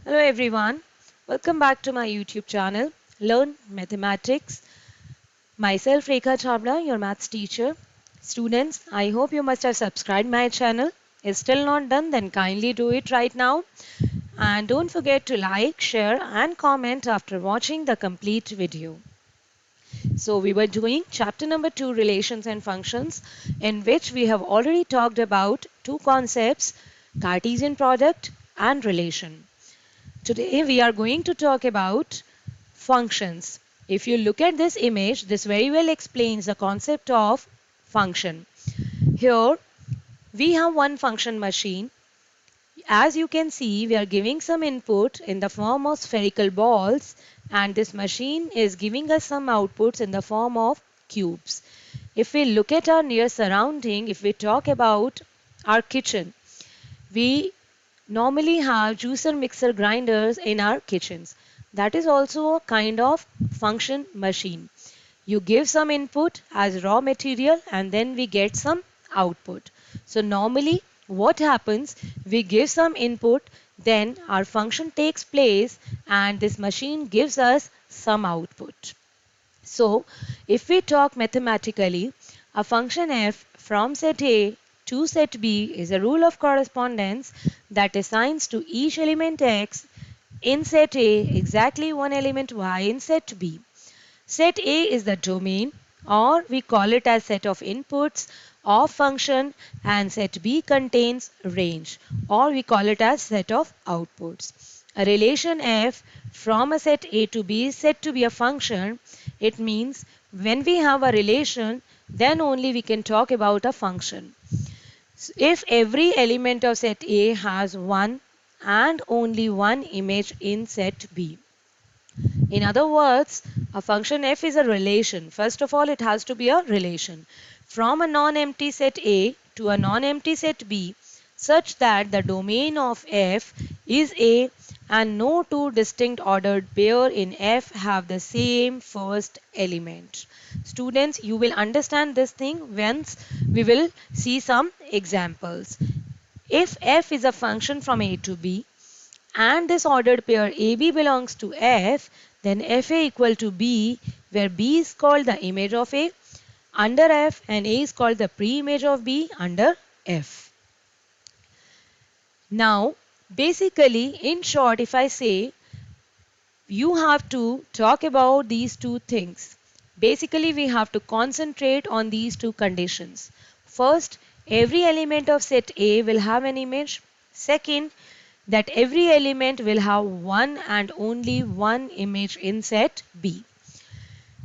Hello everyone, welcome back to my YouTube channel, Learn Mathematics. Myself Rekha Chabra, your maths teacher. Students, I hope you must have subscribed my channel. If still not done, then kindly do it right now. And don't forget to like, share and comment after watching the complete video. So we were doing chapter number 2, Relations and Functions, in which we have already talked about two concepts, Cartesian product and relation. Today we are going to talk about functions. If you look at this image, this very well explains the concept of function. Here we have one function machine. As you can see, we are giving some input in the form of spherical balls, and this machine is giving us some outputs in the form of cubes. If we look at our near surrounding, if we talk about our kitchen, we normally have juicer mixer grinders in our kitchens. That is also a kind of function machine. You give some input as raw material and then we get some output. So normally what happens, we give some input, then our function takes place and this machine gives us some output. So if we talk mathematically, a function f from set A to set B is a rule of correspondence that assigns to each element x in set A exactly one element y in set B. Set A is the domain, or we call it as set of inputs of function, and set B contains range, or we call it as set of outputs. A relation f from a set A to B is said to be a function. It means when we have a relation, then only we can talk about a function. If every element of set A has one and only one image in set B. In other words, a function f is a relation. First of all, it has to be a relation from a non-empty set A to a non-empty set B such that the domain of f is A and no two distinct ordered pair in f have the same first element. Students, you will understand this thing once we will see some examples. If f is a function from A to B, and this ordered pair AB belongs to F, then FA equal to B, where B is called the image of A under F and A is called the pre-image of B under F. Now, basically, in short, if I say you have to talk about these two things. Basically, we have to concentrate on these two conditions. First, every element of set A will have an image. Second, that every element will have one and only one image in set B.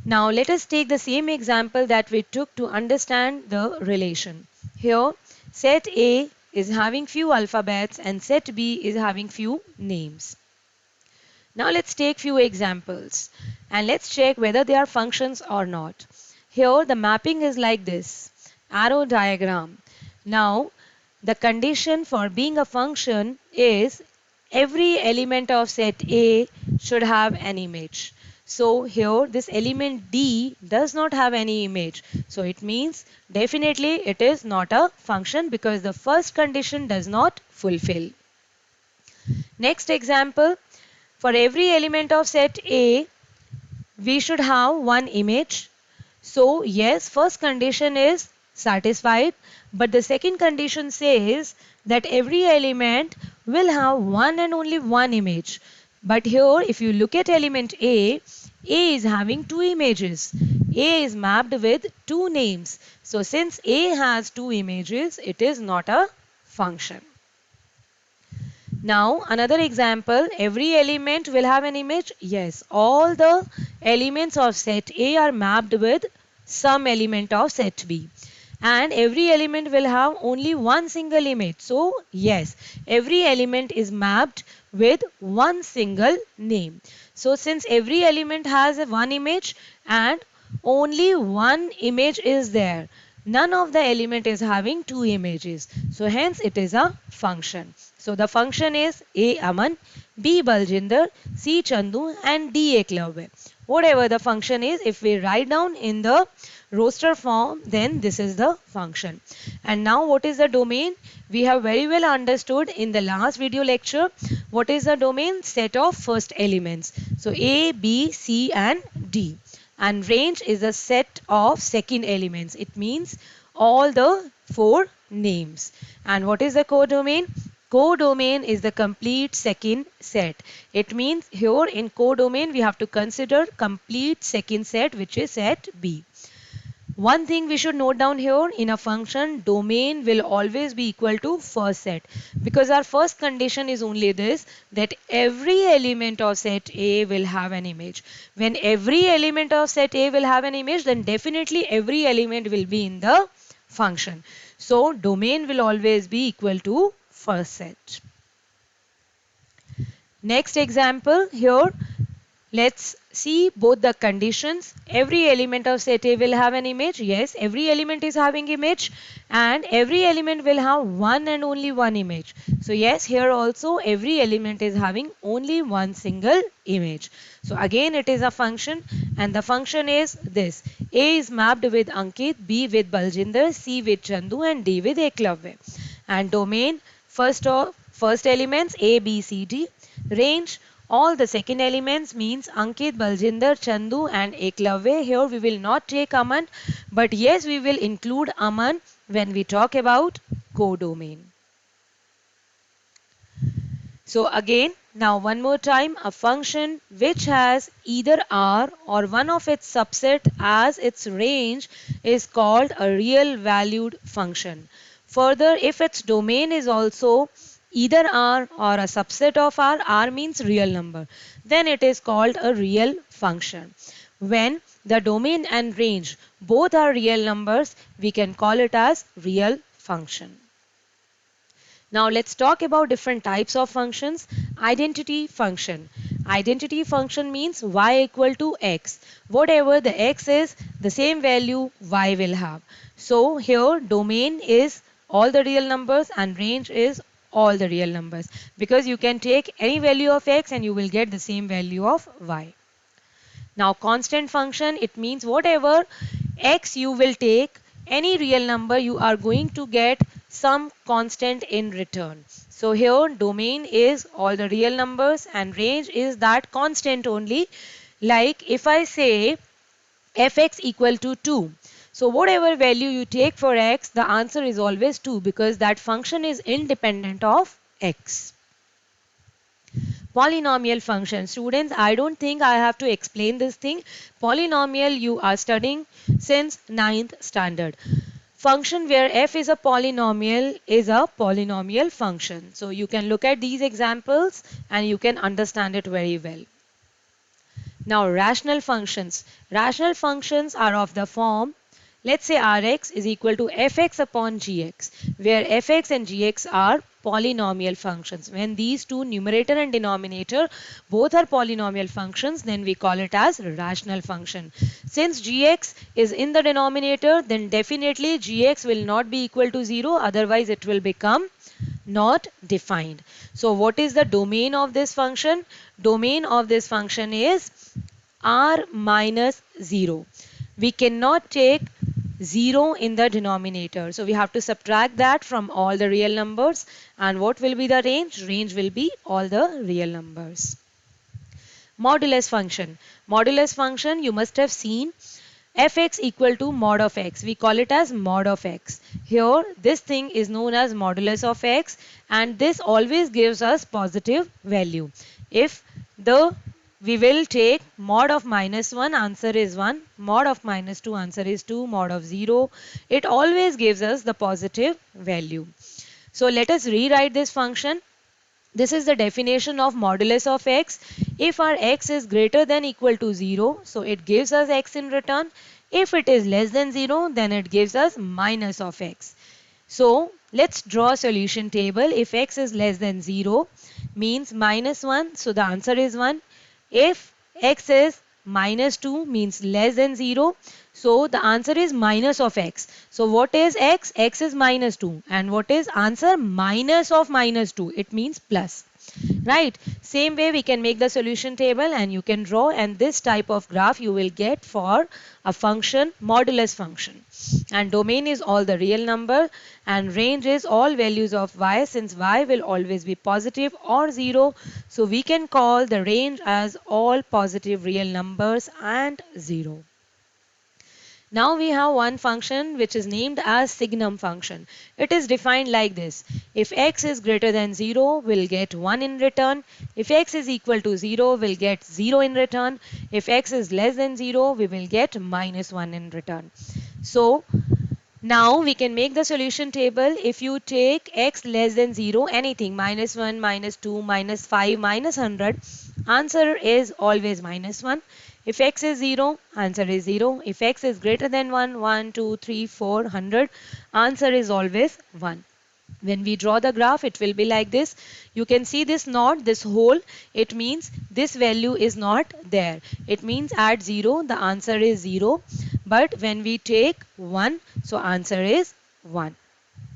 Now let us take the same example that we took to understand the relation. Here set A is having few alphabets and set B is having few names. Now let's take few examples and let's check whether they are functions or not. Here the mapping is like this, arrow diagram. Now the condition for being a function is every element of set A should have an image. So here this element D does not have any image. So it means definitely it is not a function because the first condition does not fulfill. Next example, for every element of set A, we should have one image. So yes, first condition is satisfied, but the second condition says that every element will have one and only one image. But here, if you look at element A is having two images. A is mapped with two names. So since A has two images, it is not a function. Now another example, every element will have an image. Yes, all the elements of set A are mapped with some element of set B. And every element will have only one single image. So yes, every element is mapped with one single name. So since every element has one image and only one image is there, none of the element is having two images. So hence it is a function. So the function is A Aman, B Baljinder, C Chandu and D Eklavya. Whatever the function is, if we write down in the roster form, then this is the function. And now what is the domain? We have very well understood in the last video lecture. What is the domain? Set of first elements. So A, B, C and D. And range is a set of second elements. It means all the four names. And what is the codomain? Codomain is the complete second set. It means here in codomain we have to consider complete second set, which is set B. One thing we should note down here, in a function, domain will always be equal to first set, because our first condition is only this, that every element of set A will have an image. When every element of set A will have an image, then definitely every element will be in the function. So domain will always be equal to first set. Next example here, let's see both the conditions. Every element of set A will have an image. Yes, every element is having image, and every element will have one and only one image. So yes, here also every element is having only one single image. So again it is a function, and the function is this. A is mapped with Ankit, B with Baljinder, C with Chandu and D with Eklavya. And domain, first elements A, B, C, D. Range, all the second elements means Ankit, Baljinder, Chandu and Eklavya. Here we will not take Aman, but yes, we will include Aman when we talk about codomain. So again, now one more time, a function which has either R or one of its subset as its range is called a real valued function. Further, if its domain is also either R or a subset of R means real number, then it is called a real function. When the domain and range both are real numbers, we can call it as real function. Now let's talk about different types of functions. Identity function. Identity function means y equal to x. Whatever the x is, the same value y will have. So here domain is all the real numbers and range is all the real numbers, because you can take any value of x and you will get the same value of y. Now constant function, it means whatever x you will take, any real number, you are going to get some constant in return. So here domain is all the real numbers and range is that constant only. Like if I say fx equal to 2. So whatever value you take for x, the answer is always 2, because that function is independent of x. Polynomial function. Students, I don't think I have to explain this thing. Polynomial you are studying since 9th standard. Function where f is a polynomial function. So you can look at these examples and you can understand it very well. Now rational functions. Rational functions are of the form, let's say Rx is equal to fx upon gx, where fx and gx are polynomial functions. When these two, numerator and denominator, both are polynomial functions, then we call it as rational function. Since gx is in the denominator, then definitely gx will not be equal to 0, otherwise it will become not defined. So what is the domain of this function? Domain of this function is r minus 0. We cannot take 0 in the denominator. So we have to subtract that from all the real numbers. And what will be the range? Range will be all the real numbers. Modulus function. Modulus function you must have seen. Fx equal to mod of x. We call it as mod of x. Here this thing is known as modulus of x, and this always gives us positive value. If we will take mod of minus 1, answer is 1, mod of minus 2, answer is 2, mod of 0, it always gives us the positive value. So let us rewrite this function. This is the definition of modulus of x. If our x is greater than equal to 0, so it gives us x in return. If it is less than 0, then it gives us minus of x. So let's draw a solution table. If x is less than 0 means minus 1, so the answer is 1. If x is minus 2 means less than 0, so the answer is minus of x. So what is x? X is minus 2. And what is answer? Minus of minus 2. It means plus. Right? Same way we can make the solution table and you can draw, and this type of graph you will get for a function, modulus function. And domain is all the real number and range is all values of y, since y will always be positive or 0. So we can call the range as all positive real numbers and 0. Now we have one function which is named as signum function. It is defined like this. If x is greater than 0, we'll get 1 in return. If x is equal to 0, we'll get 0 in return. If x is less than 0, we will get minus 1 in return. So now we can make the solution table. If you take x less than 0, anything, minus 1, minus 2, minus 5, minus 100, answer is always minus 1. If x is 0, answer is 0. If x is greater than 1, 1, 2, 3, 4, 100, answer is always 1. When we draw the graph, it will be like this. You can see this knot, this hole. It means this value is not there. It means at 0, the answer is 0. But when we take 1, so answer is 1.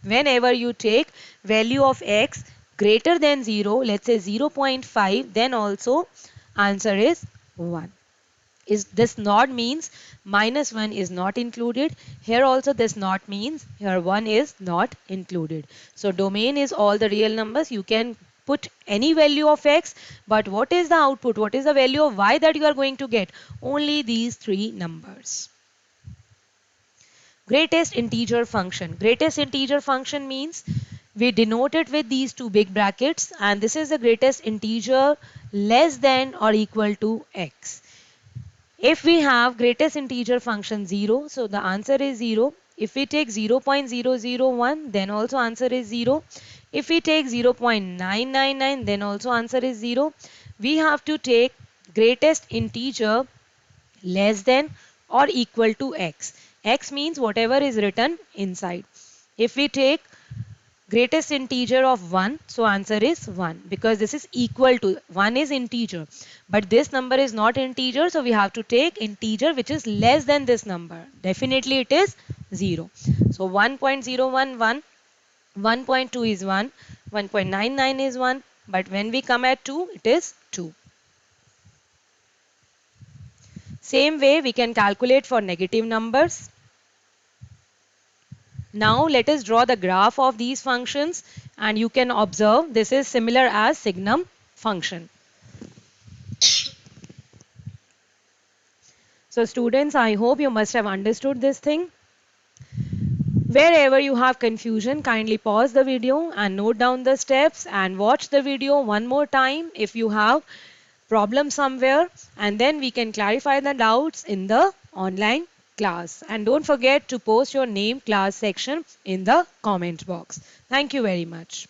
Whenever you take value of x greater than 0, let's say 0.5, then also answer is 1. Is this not means minus 1 is not included. Here also this not means here 1 is not included. So domain is all the real numbers. You can put any value of x, but what is the output? What is the value of y that you are going to get? Only these three numbers. Greatest integer function. Greatest integer function means we denote it with these two big brackets, and this is the greatest integer less than or equal to x. If we have greatest integer function 0, so the answer is 0. If we take 0.001, then also answer is 0. If we take 0.999, then also answer is 0. We have to take greatest integer less than or equal to x. X means whatever is written inside. If we take greatest integer of 1, so answer is 1, because this is equal to 1 is integer, but this number is not integer, so we have to take integer which is less than this number. Definitely it is 0. So 1.011, 1.2 is 1, 1.99 is 1, but when we come at 2, it is 2. Same way we can calculate for negative numbers. Now let us draw the graph of these functions, and you can observe this is similar as signum function. So students, I hope you must have understood this thing. Wherever you have confusion, kindly pause the video and note down the steps and watch the video one more time if you have problem somewhere, and then we can clarify the doubts in the online class. And don't forget to post your name, class section in the comment box. Thank you very much.